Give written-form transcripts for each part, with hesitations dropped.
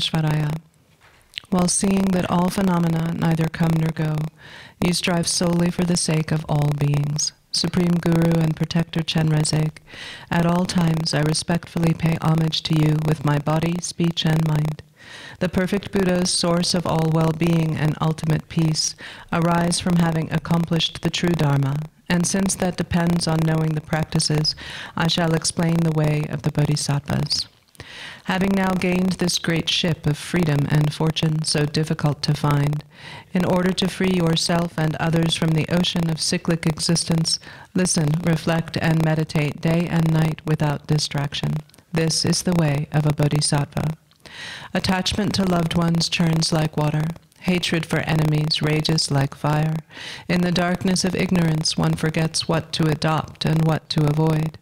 Aishvaraya. While seeing that all phenomena neither come nor go, you strive solely for the sake of all beings. Supreme Guru and Protector Chenrezig, at all times I respectfully pay homage to you with my body, speech, and mind. The perfect Buddha's source of all well-being and ultimate peace arise from having accomplished the true Dharma, and since that depends on knowing the practices, I shall explain the way of the Bodhisattvas. Having now gained this great ship of freedom and fortune so difficult to find, in order to free yourself and others from the ocean of cyclic existence, listen, reflect, and meditate day and night without distraction. This is the way of a bodhisattva. Attachment to loved ones churns like water. Hatred for enemies rages like fire. In the darkness of ignorance, one forgets what to adopt and what to avoid.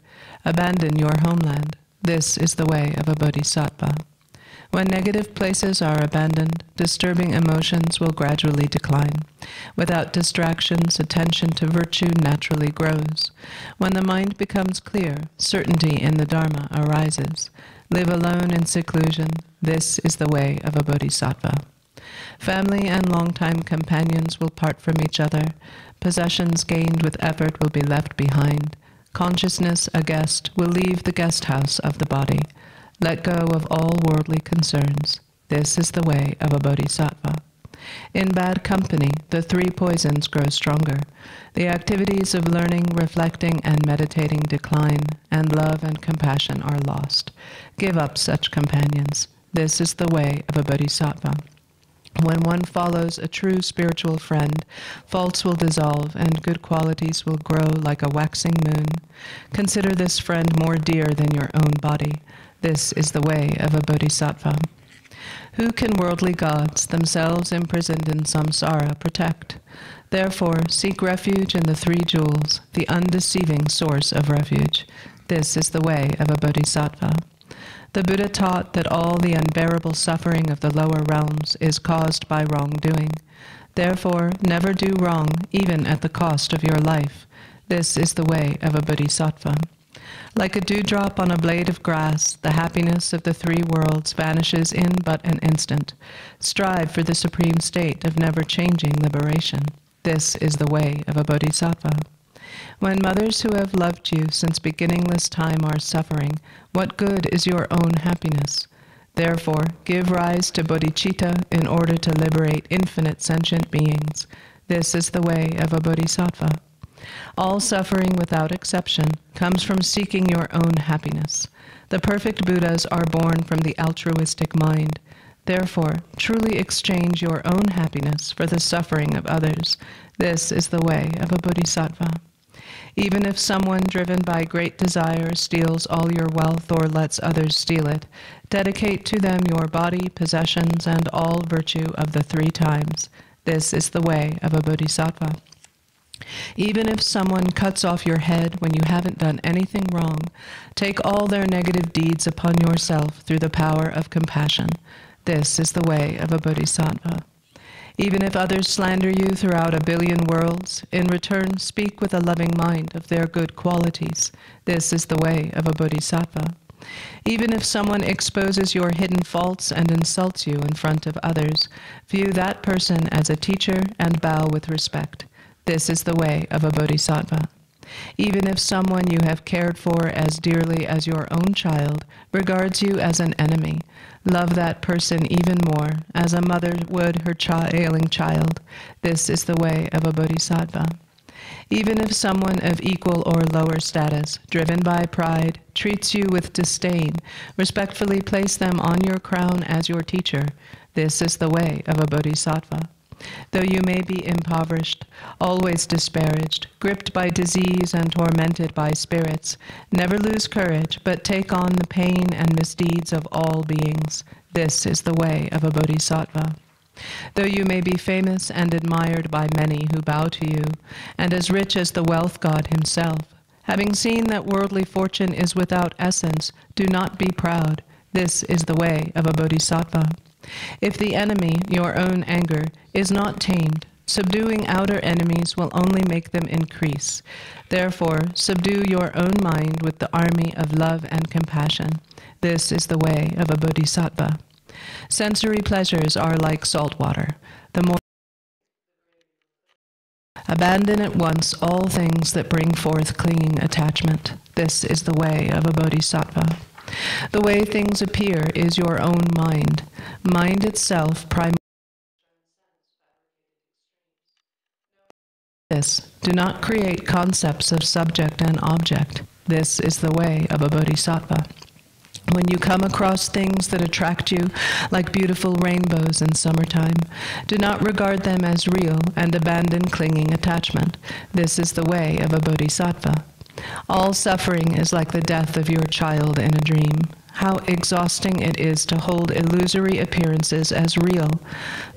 Abandon your homeland. This is the way of a bodhisattva. When negative places are abandoned, disturbing emotions will gradually decline. Without distractions, attention to virtue naturally grows. When the mind becomes clear, certainty in the Dharma arises. Live alone in seclusion. This is the way of a bodhisattva. Family and longtime companions will part from each other. Possessions gained with effort will be left behind. Consciousness, a guest, will leave the guest house of the body. Let go of all worldly concerns. This is the way of a bodhisattva. In bad company, the three poisons grow stronger. The activities of learning, reflecting, and meditating decline, and love and compassion are lost. Give up such companions. This is the way of a bodhisattva. When one follows a true spiritual friend, faults will dissolve and good qualities will grow like a waxing moon. Consider this friend more dear than your own body. This is the way of a bodhisattva. Who can worldly gods, themselves imprisoned in samsara, protect? Therefore, seek refuge in the three jewels, the undeceiving source of refuge. This is the way of a bodhisattva. The Buddha taught that all the unbearable suffering of the lower realms is caused by wrongdoing. Therefore, never do wrong, even at the cost of your life. This is the way of a bodhisattva. Like a dewdrop on a blade of grass, the happiness of the three worlds vanishes in but an instant. Strive for the supreme state of never-changing liberation. This is the way of a bodhisattva. When mothers who have loved you since beginningless time are suffering, what good is your own happiness? Therefore, give rise to bodhicitta in order to liberate infinite sentient beings. This is the way of a bodhisattva. All suffering, without exception, comes from seeking your own happiness. The perfect Buddhas are born from the altruistic mind. Therefore, truly exchange your own happiness for the suffering of others. This is the way of a bodhisattva. Even if someone driven by great desire steals all your wealth or lets others steal it, dedicate to them your body, possessions, and all virtue of the three times. This is the way of a bodhisattva. Even if someone cuts off your head when you haven't done anything wrong, take all their negative deeds upon yourself through the power of compassion. This is the way of a bodhisattva. Even if others slander you throughout a billion worlds, in return speak with a loving mind of their good qualities. This is the way of a bodhisattva. Even if someone exposes your hidden faults and insults you in front of others, view that person as a teacher and bow with respect. This is the way of a bodhisattva. Even if someone you have cared for as dearly as your own child regards you as an enemy, love that person even more, as a mother would her ailing child. This is the way of a bodhisattva. Even if someone of equal or lower status, driven by pride, treats you with disdain, respectfully place them on your crown as your teacher. This is the way of a bodhisattva. Though you may be impoverished, always disparaged, gripped by disease and tormented by spirits, never lose courage, but take on the pain and misdeeds of all beings. This is the way of a bodhisattva. Though you may be famous and admired by many who bow to you, and as rich as the wealth god himself, having seen that worldly fortune is without essence, do not be proud. This is the way of a bodhisattva. If the enemy, your own anger, is not tamed, subduing outer enemies will only make them increase. Therefore, subdue your own mind with the army of love and compassion. This is the way of a bodhisattva. Sensory pleasures are like salt water. The more abandon at once all things that bring forth clinging attachment. This is the way of a bodhisattva. The way things appear is your own mind. Mind itself primarily. Do not create concepts of subject and object. This is the way of a bodhisattva. When you come across things that attract you, like beautiful rainbows in summertime, do not regard them as real and abandon clinging attachment. This is the way of a bodhisattva. All suffering is like the death of your child in a dream. How exhausting it is to hold illusory appearances as real.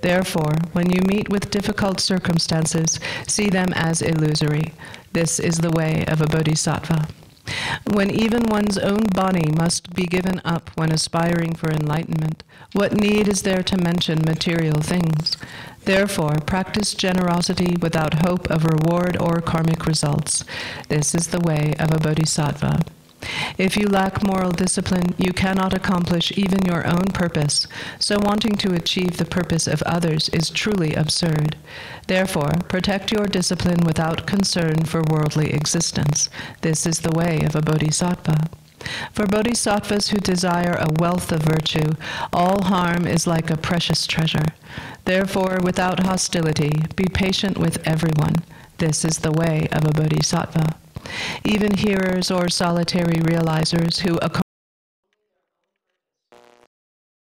Therefore, when you meet with difficult circumstances, see them as illusory. This is the way of a bodhisattva. When even one's own body must be given up when aspiring for enlightenment, what need is there to mention material things? Therefore, practice generosity without hope of reward or karmic results. This is the way of a bodhisattva. If you lack moral discipline, you cannot accomplish even your own purpose, so wanting to achieve the purpose of others is truly absurd. Therefore, protect your discipline without concern for worldly existence. This is the way of a bodhisattva. For bodhisattvas who desire a wealth of virtue, all harm is like a precious treasure. Therefore, without hostility, be patient with everyone. This is the way of a bodhisattva. Even hearers or solitary realizers who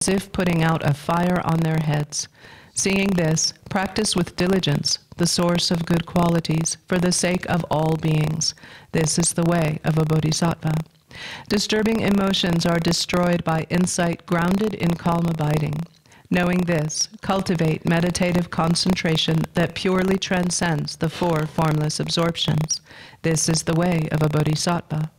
as if putting out a fire on their heads. Seeing this, practice with diligence the source of good qualities for the sake of all beings. This is the way of a bodhisattva. Disturbing emotions are destroyed by insight grounded in calm abiding. Knowing this, cultivate meditative concentration that purely transcends the four formless absorptions. This is the way of a bodhisattva.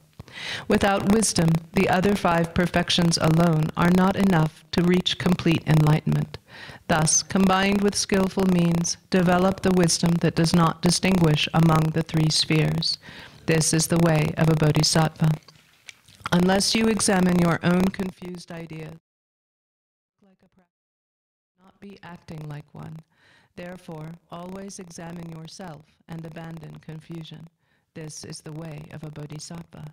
Without wisdom, the other five perfections alone are not enough to reach complete enlightenment. Thus, combined with skillful means, develop the wisdom that does not distinguish among the three spheres. This is the way of a bodhisattva. Unless you examine your own confused ideas, not be acting like one. Therefore, always examine yourself and abandon confusion. This is the way of a bodhisattva.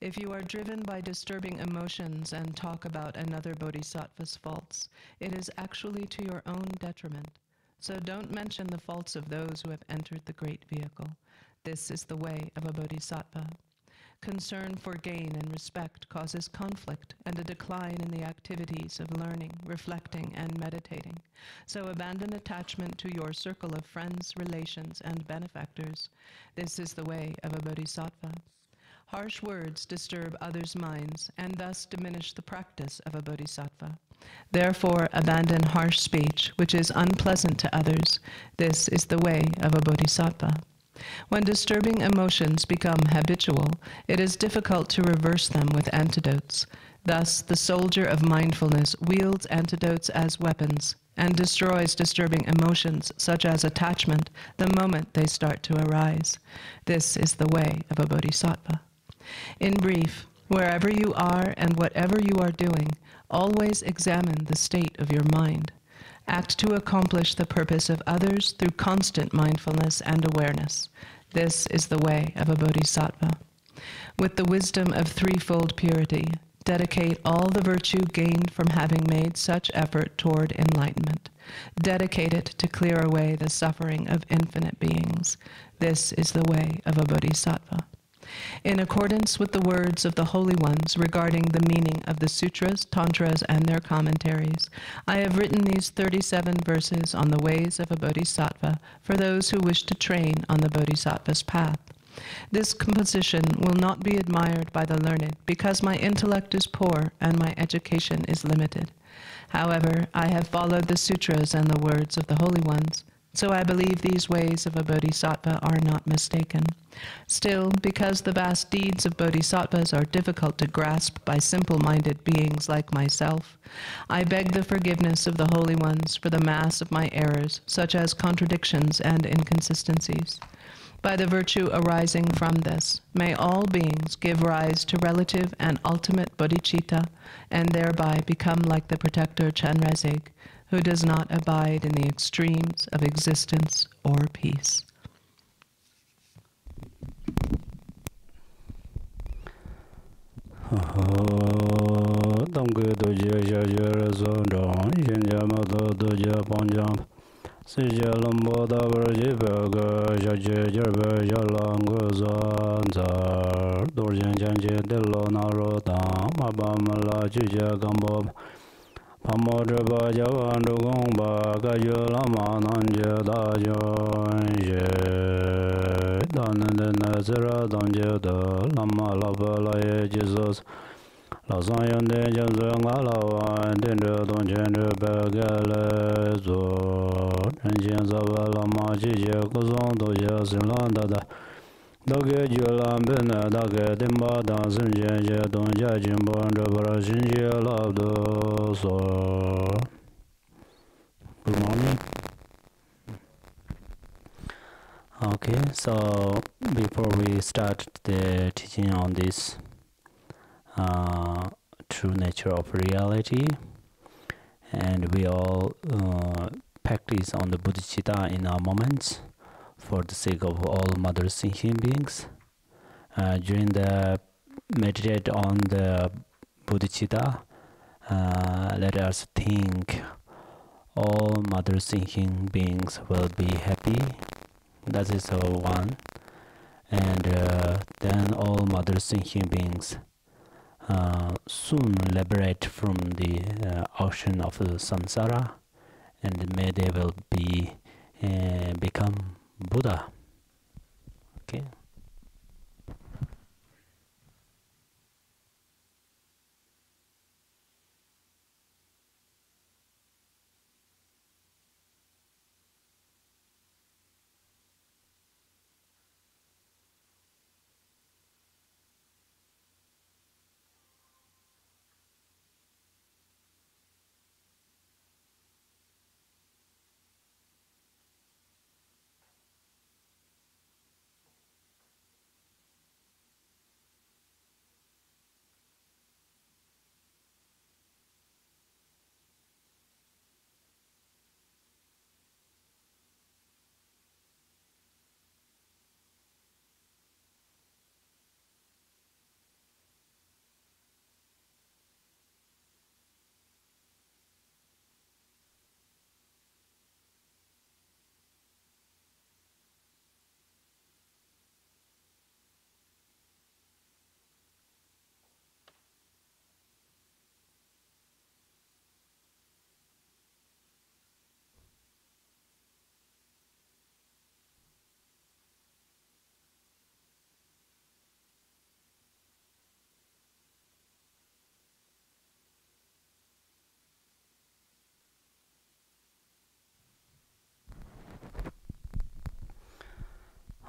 If you are driven by disturbing emotions and talk about another bodhisattva's faults, it is actually to your own detriment. So don't mention the faults of those who have entered the great vehicle. This is the way of a bodhisattva. Concern for gain and respect causes conflict and a decline in the activities of learning, reflecting, and meditating. So abandon attachment to your circle of friends, relations, and benefactors. This is the way of a bodhisattva. Harsh words disturb others' minds and thus diminish the practice of a bodhisattva. Therefore, abandon harsh speech, which is unpleasant to others. This is the way of a bodhisattva. When disturbing emotions become habitual, it is difficult to reverse them with antidotes. Thus, the soldier of mindfulness wields antidotes as weapons and destroys disturbing emotions, such as attachment, the moment they start to arise. This is the way of a bodhisattva. In brief, wherever you are and whatever you are doing, always examine the state of your mind. Act to accomplish the purpose of others through constant mindfulness and awareness. This is the way of a bodhisattva. With the wisdom of threefold purity, dedicate all the virtue gained from having made such effort toward enlightenment. Dedicate it to clear away the suffering of infinite beings. This is the way of a bodhisattva. In accordance with the words of the Holy Ones regarding the meaning of the sutras, tantras, and their commentaries, I have written these 37 verses on the ways of a bodhisattva for those who wish to train on the bodhisattva's path. This composition will not be admired by the learned because my intellect is poor and my education is limited. However, I have followed the sutras and the words of the Holy Ones. So I believe these ways of a bodhisattva are not mistaken. Still, because the vast deeds of bodhisattvas are difficult to grasp by simple-minded beings like myself, I beg the forgiveness of the holy ones for the mass of my errors, such as contradictions and inconsistencies. By the virtue arising from this, may all beings give rise to relative and ultimate bodhicitta, and thereby become like the protector Chenrezig, who does not abide in the extremes of existence or peace. Pamodra Javan Dugongba Gayo Lama Nanje Dajon Je Danan Nazara Danje Da Lama Lava Laye Jesus Lazayan de Jazang Alawa Dendra Donjendra Bagale Zo Nanjian Zava Lama Jije Kuzon Doja Zinlanda Doge Julam Bena Dage Dimba Danzin Jenja Donja Jimbo and Barajinja Labdo So. Good morning. Okay, so before we start the teaching on this true nature of reality, and we all practice on the bodhicitta in our moments, for the sake of all mother sentient beings. During the meditate on the bodhicitta, let us think all mother sentient beings will be happy. That is one. And then all mother sentient beings soon liberate from the ocean of the samsara, and may they will be become Buddha. Okay.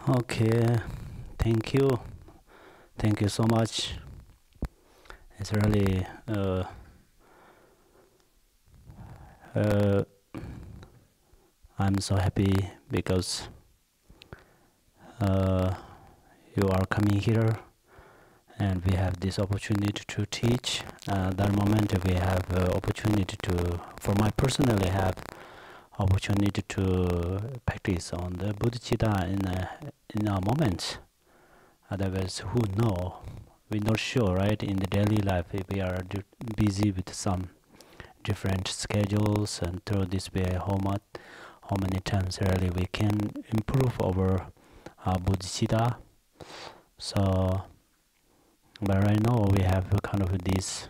Okay, thank you so much. It's really I'm so happy because you are coming here and we have this opportunity to teach. That moment we have opportunity to, for my personally have opportunity to practice on the bodhicitta in our moments. Otherwise, who know? We're not sure, right? In the daily life, if we are busy with some different schedules, and through this way, how many times really we can improve our bodhicitta. So, but right now we have a kind of this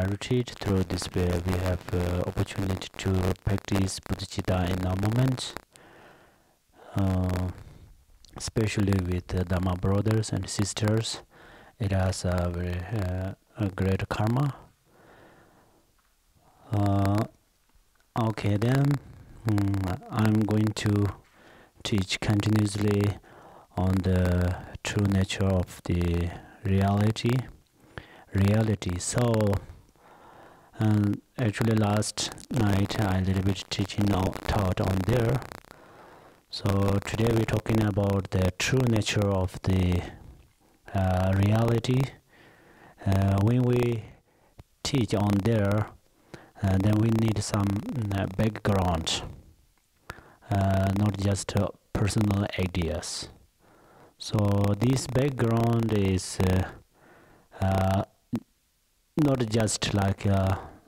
retreat. Through this way, we have opportunity to practice bodhicitta in our moments, especially with Dharma brothers and sisters. It has a very a great karma. Okay, then I'm going to teach continuously on the true nature of the reality. So actually last night I a little bit taught on there. So today we're talking about the true nature of the reality. When we teach on there, then we need some background, not just personal ideas. So this background is not just like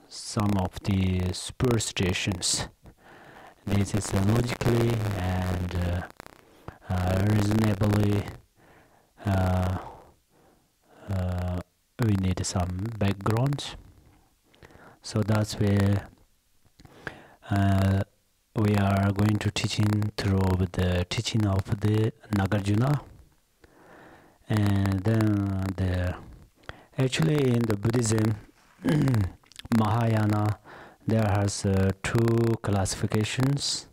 some of the superstitions. This is logically and reasonably we need some background. So that's where we are going to teaching through the teaching of the Nagarjuna. And then actually in the Buddhism Mahayana there has two classifications.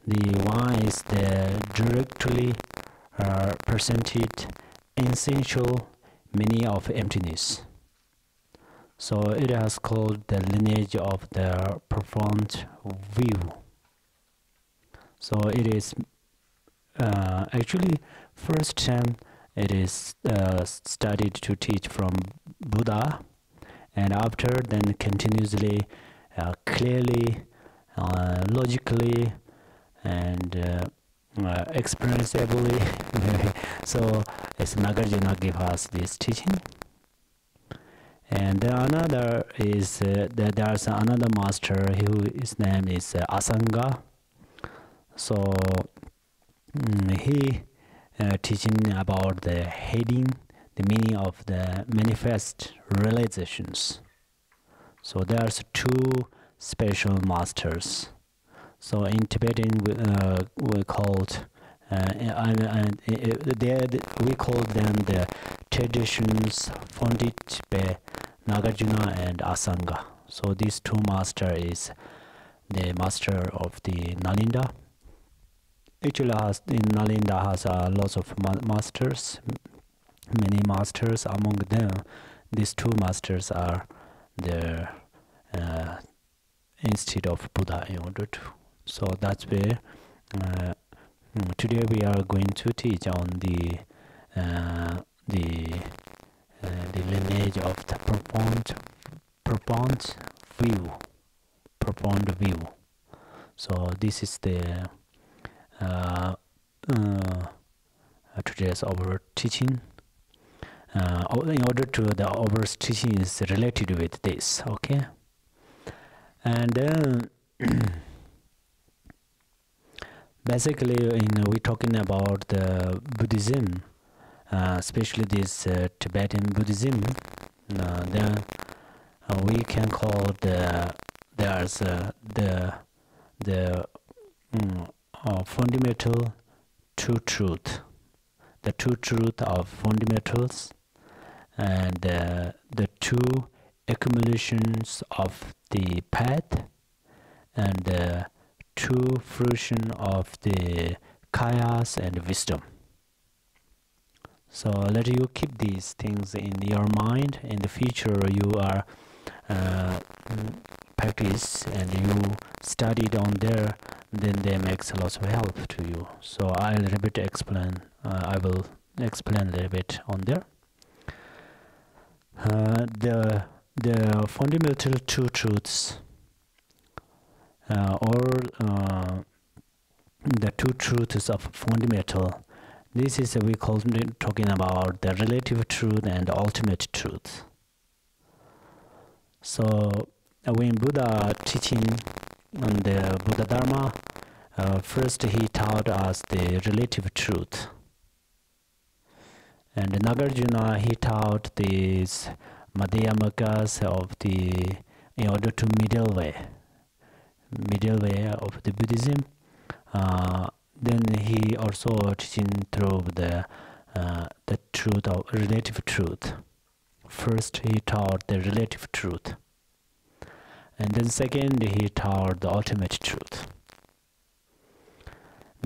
The one is the directly presented essential meaning of emptiness. So it has called the lineage of the profound view. So it is actually first time it is studied to teach from Buddha, and after then continuously clearly logically and experienceably so as Nagarjuna gave us this teaching. And then another is there's another master his name is Asanga. So he teaching about the heading, the meaning of the manifest realizations. So there's two special masters. So in Tibetan we called we call them the traditions founded by Nagarjuna and Asanga. So these two master is the master of the Nalinda. Actually in Nalinda has lots of masters, many masters. Among them these two masters are the instead of Buddha in order to. So that's where today we are going to teach on the lineage of the profound view. So this is the today's our teaching. In order to the our teaching is related with this, okay? And then basically we're talking about the Buddhism, especially this Tibetan Buddhism. Then we can call there's the fundamental true truth, the true truth of fundamentals, and the two accumulations of the path, and the true fruition of the kayas and wisdom. So let you keep these things in your mind. In the future you are practice and you studied on there, then they makes lots of help to you. So I'll a little bit explain. I will explain a little bit on there. The fundamental two truths, or the two truths of fundamental. This is we call talking about the relative truth and the ultimate truth. So when Buddha teaching on the Buddha Dharma, first he taught us the relative truth, and Nagarjuna he taught these Madhyamakas of the in order to middle way of the Buddhism. Then he also teaching through the truth of relative truth. First he taught the relative truth, and then second he taught the ultimate truth.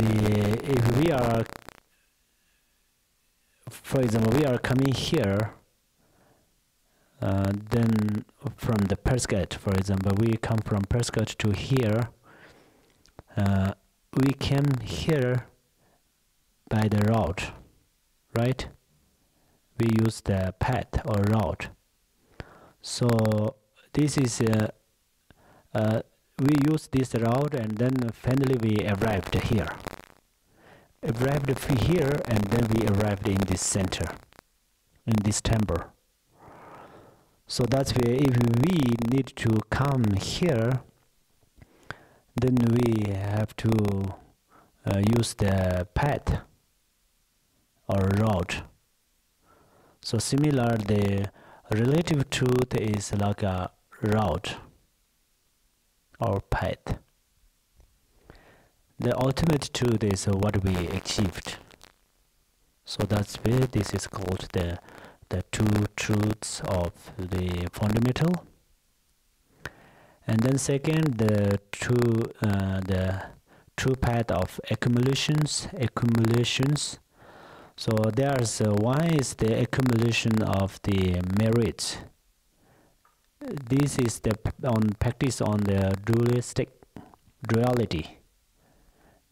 if we are, for example, we are coming here, then from the Prescott, for example, we come from Prescott to here, we came here by the route, right? We use the path or route. So this is we use this route, and then finally we arrived here. Arrived here, and then we arrived in this center, in this temple. So that's where if we need to come here, then we have to use the path or route. So similar, the relative truth is like a route or path. The ultimate truth is what we achieved. So that's where this is called the two truths of the fundamental. And then second, the true path of accumulations. So there's one is the accumulation of the merits. This is the practice on the duality.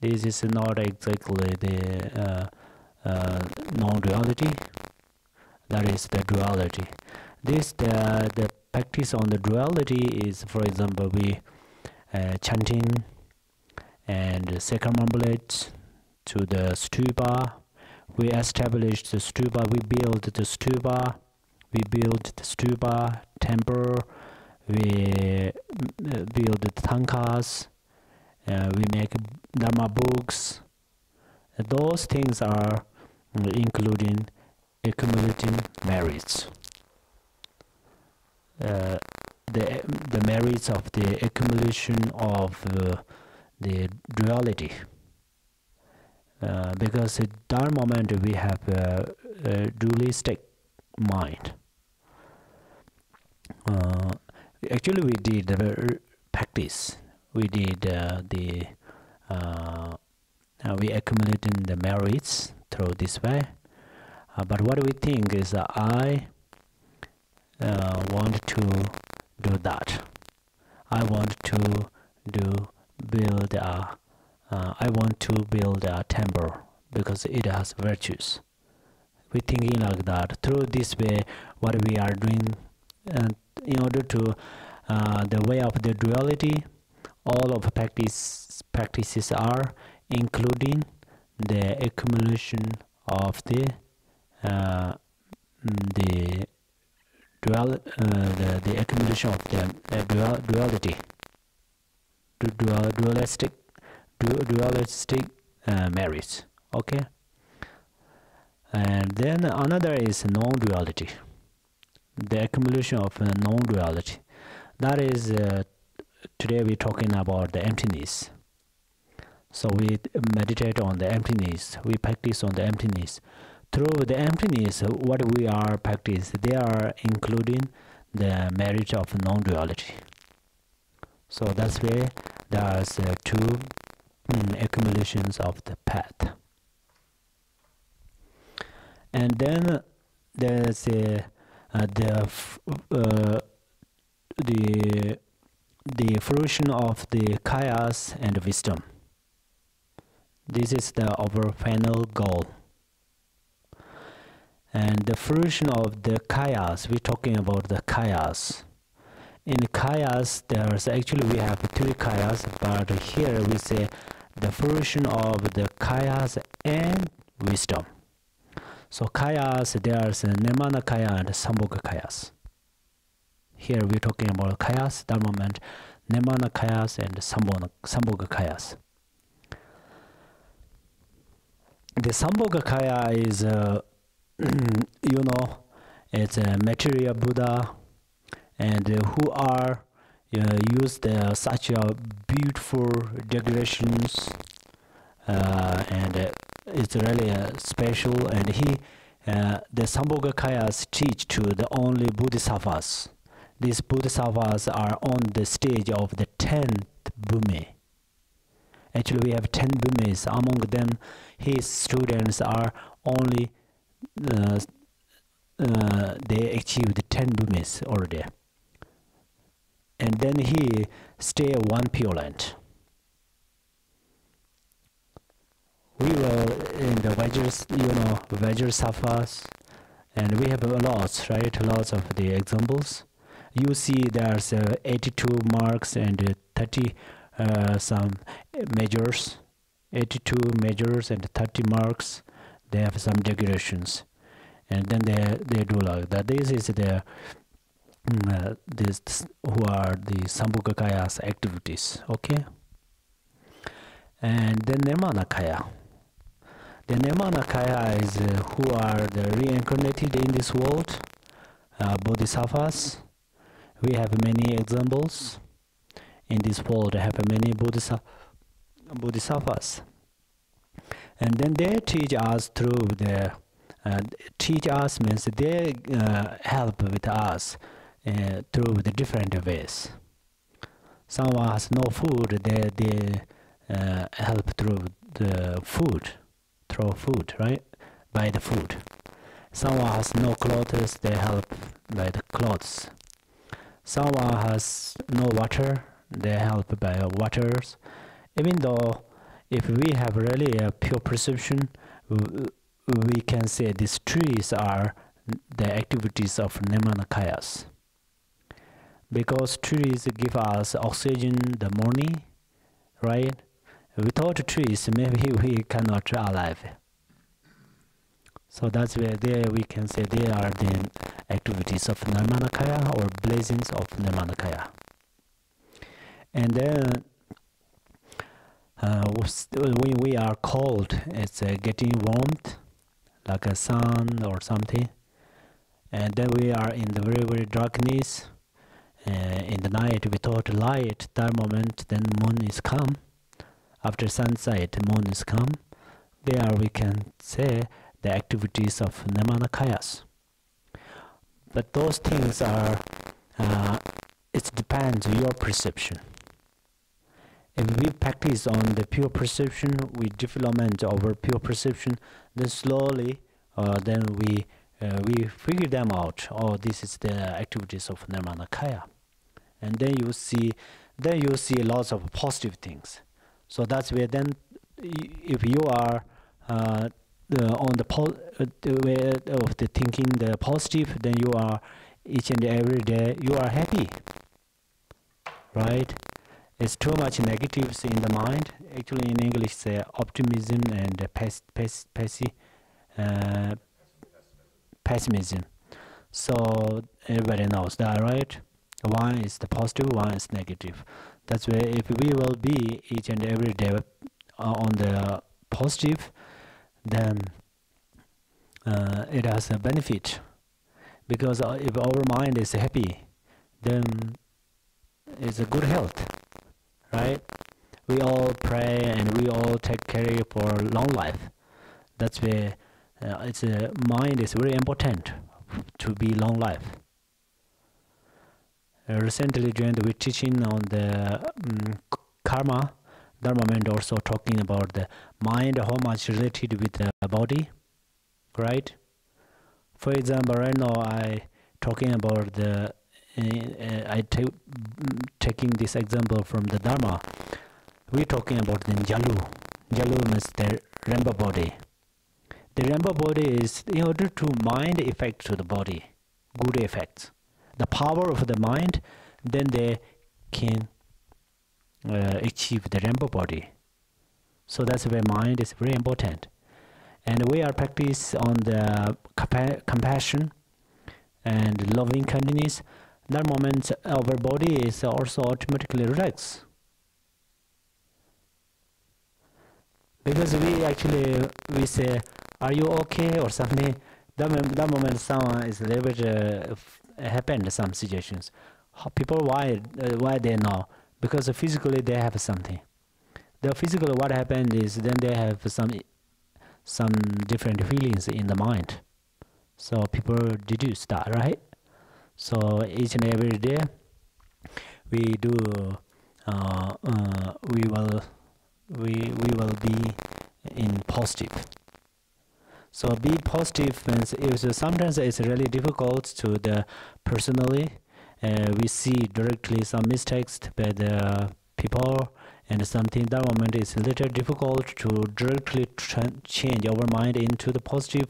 This is not exactly the non-duality. That is the duality. This the practice on the duality is, for example, we chanting and circumambulate to the stupa. We establish the stupa. We build the stupa. We build the stupa temple. We build the tankas. We make Dharma books. Those things are including accumulating merits. The merits of the accumulation of the duality. Because at that moment we have a dualistic mind. Actually, we did the practice. We did we accumulated the merits through this way. But what we think is I want to do that. I want to build a temple because it has virtues. We're thinking like that. Through this way, what we are doing, in order to the way of the duality, all of practices are including the accumulation of the accumulation of the duality, dualistic merits. Okay. And then another is non-duality, the accumulation of non-duality. That is today we're talking about the emptiness. So we meditate on the emptiness. We practice on the emptiness. Through the emptiness, what we are practice, they are including the merit of non-duality. So that's where there's two accumulations of the path. And then there's the fruition of the kayas and wisdom. This is our final goal. And the fruition of the kayas, we're talking about the kayas. In kayas, we have three kayas, but here we say the fruition of the kayas and wisdom. So kayas, there's nirmana kaya and sambhoga kayas. Here we're talking about kayas, that moment, nirmana kayas and sambhoga kayas. The sambhoga kaya is, it's a material Buddha, and who are used such beautiful decorations, and it's really special. And the Sambhoga Kayas teach to the only Bodhisattvas. These Bodhisattvas are on the stage of the 10th Bhumi. Actually, we have 10 Burmese. Among them, his students are only they achieved 10 Burmese already. And then he stay one Pure Land. We were in the Vajrasafas, and we have lots, right? Lots of the examples. You see there's 82 marks and 30 some measures, 82 measures and 30 marks. They have some decorations, and then they do like that. This is the this who are the Sambhogakaya's activities. Okay, and then Nirmanakaya. The Nirmanakaya is who are the reincarnated in this world, bodhisattvas. We have many examples in this world. Have many bodhisattvas, and then they teach us through the teach us means they help with us through the different ways. Someone has no food, they help through the food. Through food, right? By the food. Someone has no clothes, they help by the clothes. Someone has no water, they help by waters. Even though if we have really a pure perception, we can say these trees are the activities of Nirmanakayas. Because trees give us oxygen in the morning, right? Without trees, maybe we cannot alive. So that's where there we can say they are the activities of Nirmanakaya or blessings of Nirmanakaya. And then when we are cold, it's getting warmth, like a sun or something. And then we are in the very, very darkness. In the night, without light, that moment, then moon is come. After sunset, moon is come. There we can say the activities of Nirmanakayas. But those things are, it depends on your perception. If we practice on the pure perception, we development our pure perception, then slowly, then we figure them out. Oh, this is the activities of Nirmanakaya, and then you see lots of positive things. So that's where then, if you are on the way of the thinking the positive, then you are each and every day you are happy, right? It's too much negatives in the mind. Actually, in English, say optimism and pessimism. So everybody knows that, right? One is the positive, one is negative. That's where if we will be each and every day on the positive, then it has a benefit. Because if our mind is happy, then it's a good health, right? We all pray and we all take care for long life. That's where mind is very important to be long life. Recently, during the teaching on the karma, Dharma meant also talking about the mind, how much related with the body, right? For example, right now I talking about the taking this example from the Dharma. We're talking about the Jalu. Jalu means the Remba body. The Remba body is in order to mind effect to the body, good effects. The power of the mind, then they can achieve the Remba body. So that's where mind is very important. And we are practice on the compassion and loving kindness. That moment our body is also automatically relaxed. Because we say, are you okay or something? That moment someone is a little bit happened some situations. People why they know? Because physically they have something. The physical what happened is then they have some different feelings in the mind. So people deduce that, right? So each and every day we do we will we will be in positive. So be positive means sometimes it's really difficult to the personally. We see directly some mistakes by the people and something. That moment is a little difficult to directly change our mind into the positive.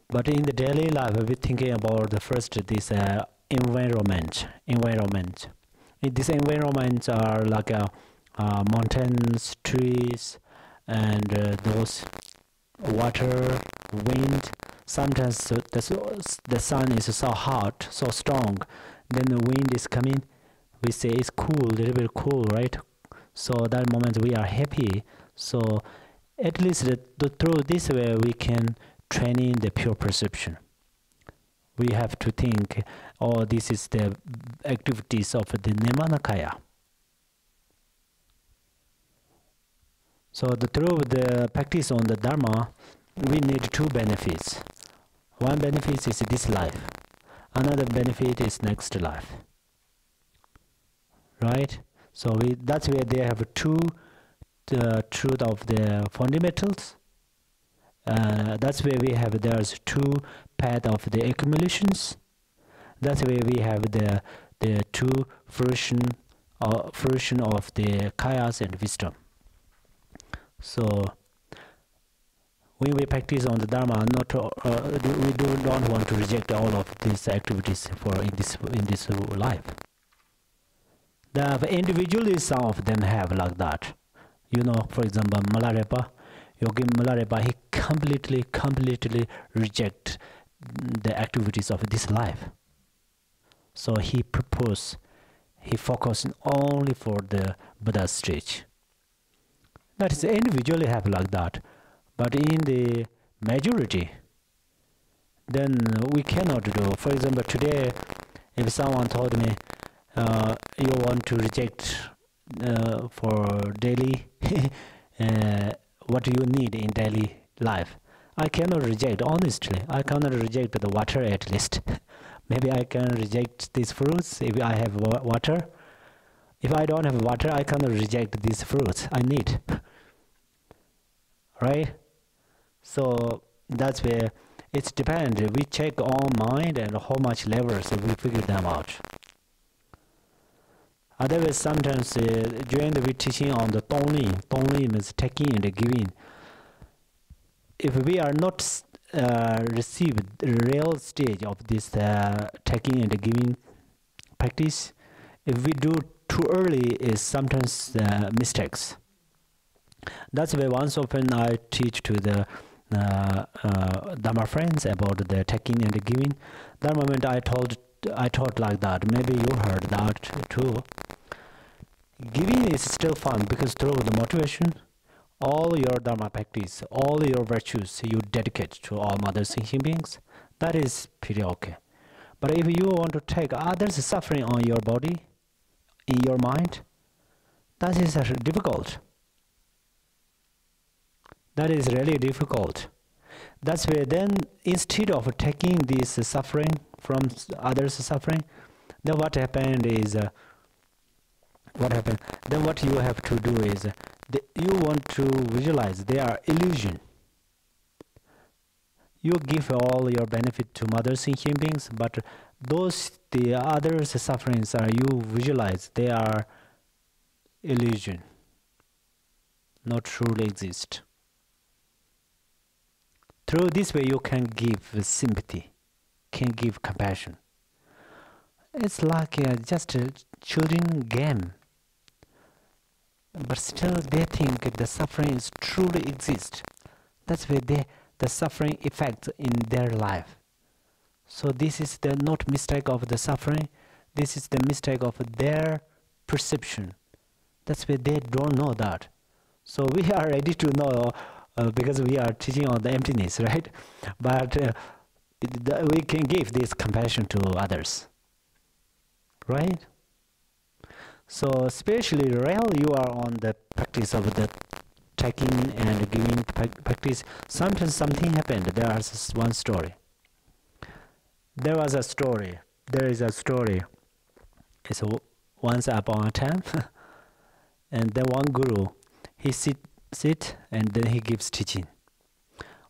But in the daily life, we're thinking about the first this environment. These environments are like mountains, trees, and those water, wind. Sometimes the sun is so hot, so strong, then the wind is coming. We say it's cool, a little bit cool, right? So that moment we are happy. So at least through this way we can train in the pure perception. We have to think, oh, this is the activities of the Nimanakaya. So through the practice on the Dharma, we need two benefits. One benefit is this life. Another benefit is next life. Right? So that's where they have two truth of the fundamentals. That's where we have there's two path of the accumulations. That's where we have the two fruition of the kayas and wisdom. So when we practice on the Dharma, we don't want to reject all of these activities in this life. Individually, some of them have like that. You know, for example, Malarepa, Yogi Malarepa, he completely reject the activities of this life. So he focused only for the Buddha stage. That is, individually have like that. But in the majority, then we cannot do. For example, today, if someone told me, you want to reject for daily, what do you need in daily life? I cannot reject, honestly. I cannot reject the water at least. Maybe I can reject these fruits if I have water. If I don't have water, I cannot reject these fruits I need. Right? So that's where it depends. We check our mind and how much levels we figure them out. Otherwise, sometimes during the teaching on the Tongli means taking and giving. If we are not received the real stage of this taking and giving practice, if we do too early, is sometimes mistakes. That's why once often I teach to the Dharma friends about the taking and giving. That moment I taught like that. Maybe you heard that too. Giving is still fun because through the motivation, all your Dharma practice, all your virtues you dedicate to all mother sentient beings. That is pretty okay. But if you want to take others' suffering on your body, in your mind, that is difficult. That is really difficult. That's where then instead of taking this suffering from others' suffering, then what happened is, then what you have to do is, you want to visualize they are illusion. You give all your benefit to mother sentient beings, but the others' sufferings are you visualize they are illusion, not truly exist. Through this way you can give sympathy, can give compassion. It's like just a children game. But still they think the suffering is truly exist. That's where the suffering effects in their life. So this is the not mistake of the suffering, this is the mistake of their perception. That's where they don't know that. So we are ready to know because we are teaching on the emptiness, right? But we can give this compassion to others, right? So especially while you are on the practice of the taking and giving practice, sometimes something happened. There is one story. There is a story. It's once upon a time. And then one guru, he sit and then he gives teaching.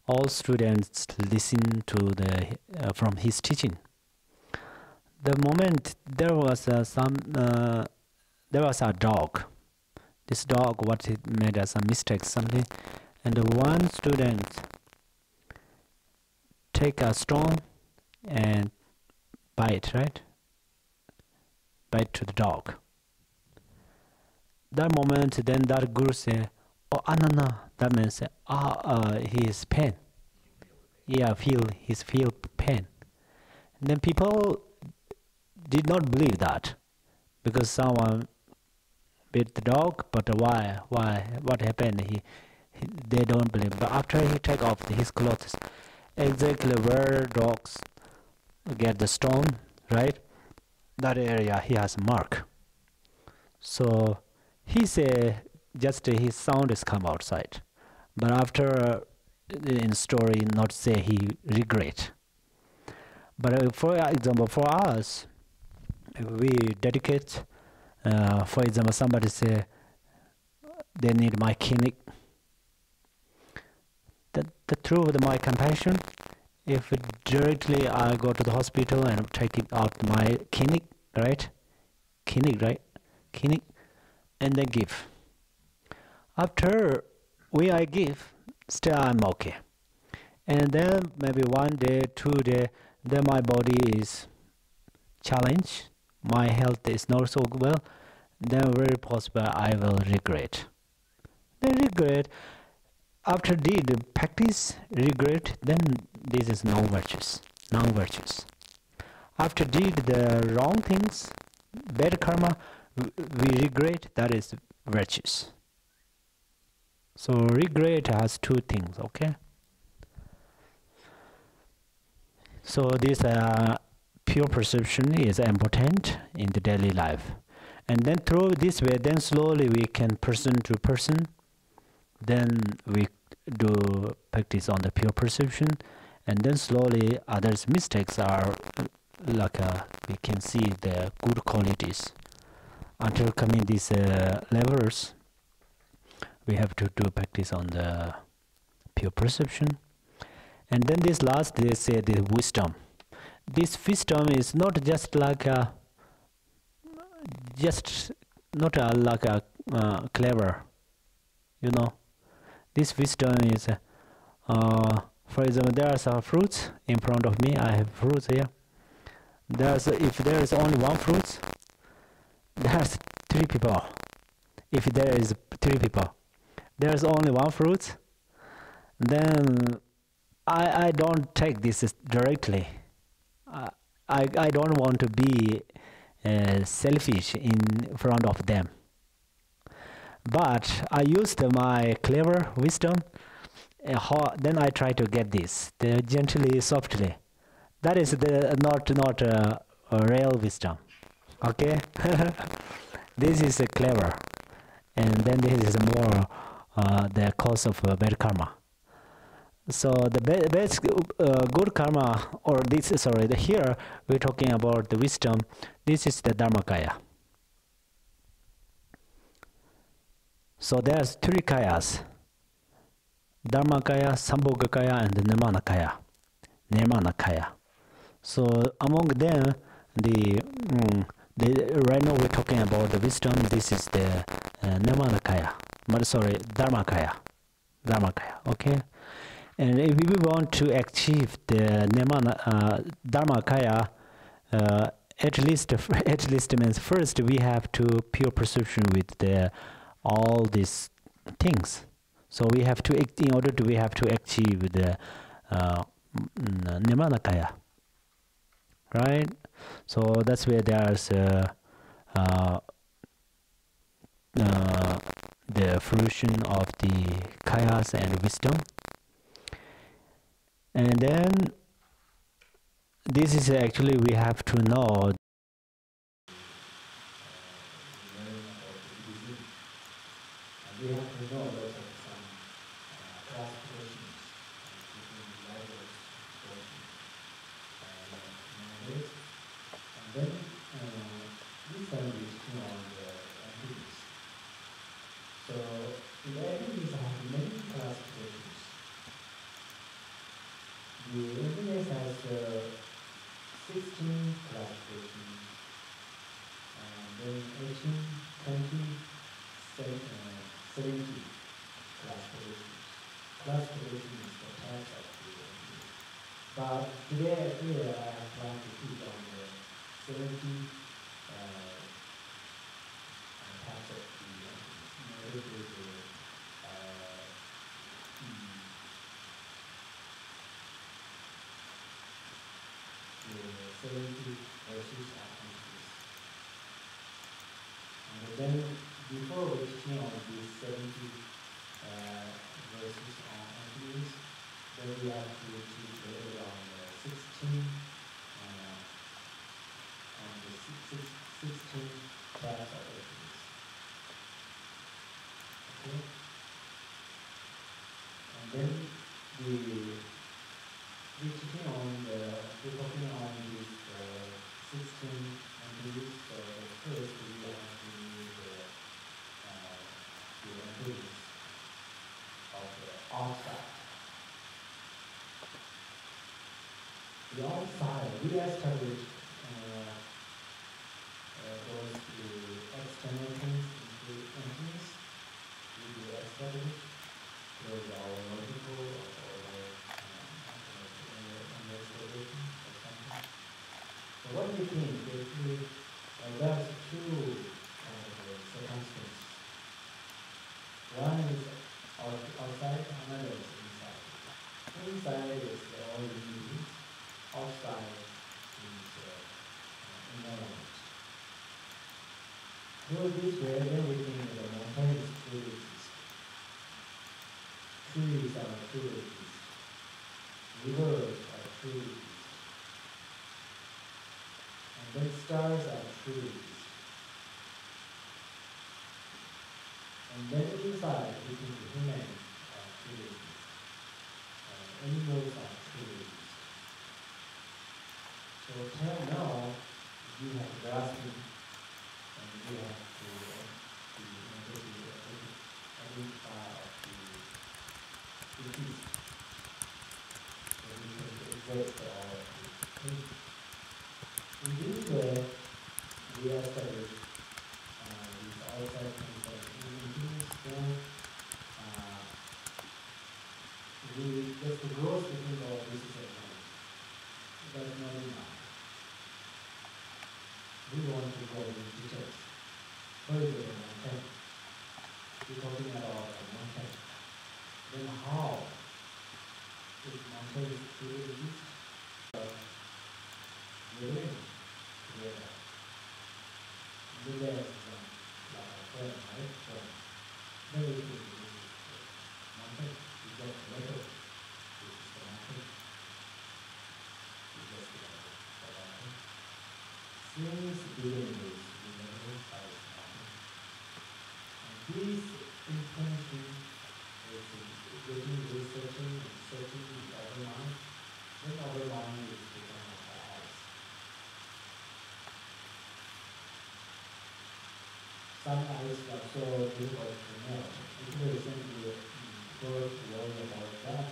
All students listen to from his teaching. The moment there was a dog. This dog, what it made as a mistake something, and one student take a stone and bite to the dog. That moment, then that guru say, "Oh, anana." That means, he is pain. Yeah, feel pain. And then people did not believe that because someone bit the dog. But why? What happened? They don't believe. But after he take off his clothes, exactly where dogs get the stone, right? That area he has a mark. So he say just his sound is come outside, but after in story not say he regret. But for example, for us, we dedicate. For example, somebody say they need my clinic. The truth with my compassion, if directly I go to the hospital and take it out my clinic, right? Clinic, and then give. After I give, still I'm okay. And then maybe 1 day, 2 day, then my body is challenged, my health is not so well, then very possible I will regret. Then regret, after did practice, regret, then this is non-virtuous. After did the wrong things, bad karma, we regret, that is virtuous. So regret has 2 things, okay? So this pure perception is important in the daily life. And then through this way, then slowly we can person to person, then we do practice on the pure perception, and then slowly others' mistakes are like we can see the good qualities. Until coming these levels, we have to do practice on the pure perception. And then this last, they say the wisdom. This wisdom is not just like clever, you know. This wisdom is, for example, there are some fruits in front of me. I have fruits here. If there is only one fruit, there's 3 people. If there is 3 people, there's only one fruit, then I don't take this directly. I don't want to be selfish in front of them. But I used my clever wisdom. Then I try to get this gently, softly. That is not a real wisdom. Okay, this is clever, and then this is more the cause of bad karma. So the best good karma, or this here we're talking about the wisdom. This is the dharmakaya. So there's 3 kayas: dharmakaya, sambhogakaya, and nirmanakaya. So among them, right now we're talking about the wisdom. This is the nirmanakaya. Dharmakaya. Okay. And if we want to achieve the dharmakaya, at least means first we have to pure perception with all these things. So we have to we have to achieve the nirmanakaya, right? So that's where there's the fruition of the kayas and wisdom. And then this is actually we have to know. We have to know lots of some classifications between levels, and then this time we on the entities. The emptiness has 16 classifications, and then 18, 20, 70 classifications. Classification is the types of the emptiness. But today here I am trying to teach on the 70 types of the emptiness in order to the 70 verses of emptiness. And then before reaching on these 70 verses on emptiness, then we have to teach a little on the 16 on the 16 types of emptiness. Okay? And then we're teaching on we're talking on these 16 entities. So first we have the entities of the outside. The outside, we established those external things into entities. We established those our logical or investigation or something. So what we think is there's two circumstances. One is outside, another is inside. Inside is all the beings, outside is environment. Through this way, then we think the mountains truly exist. Trees are truly exist. Rivers are truly exist. And then stars are truly exist. And then inside, we think the humans are truly exist. Animals are truly exist. So till now, we have grasping and we have to identify the exist. So we can exist all of these things. In this way, we establish these outside things like things, then we just the gross thinking of this is a knowledge. That's not enough. We want to go into details. What is the mountain? We're talking about a mountain. Then how is mountains truly exist? Living together. Living as like a friend, right? Friend. Then we think this is the mountain. We just metal. This is the mountain. We just the mountain. Since beginning is we never as mountain. And this intention is getting researching and searching the other mind. Then our mind is becoming our eyes. Some eyes are so difficult to melt. It's very simple to worry about that.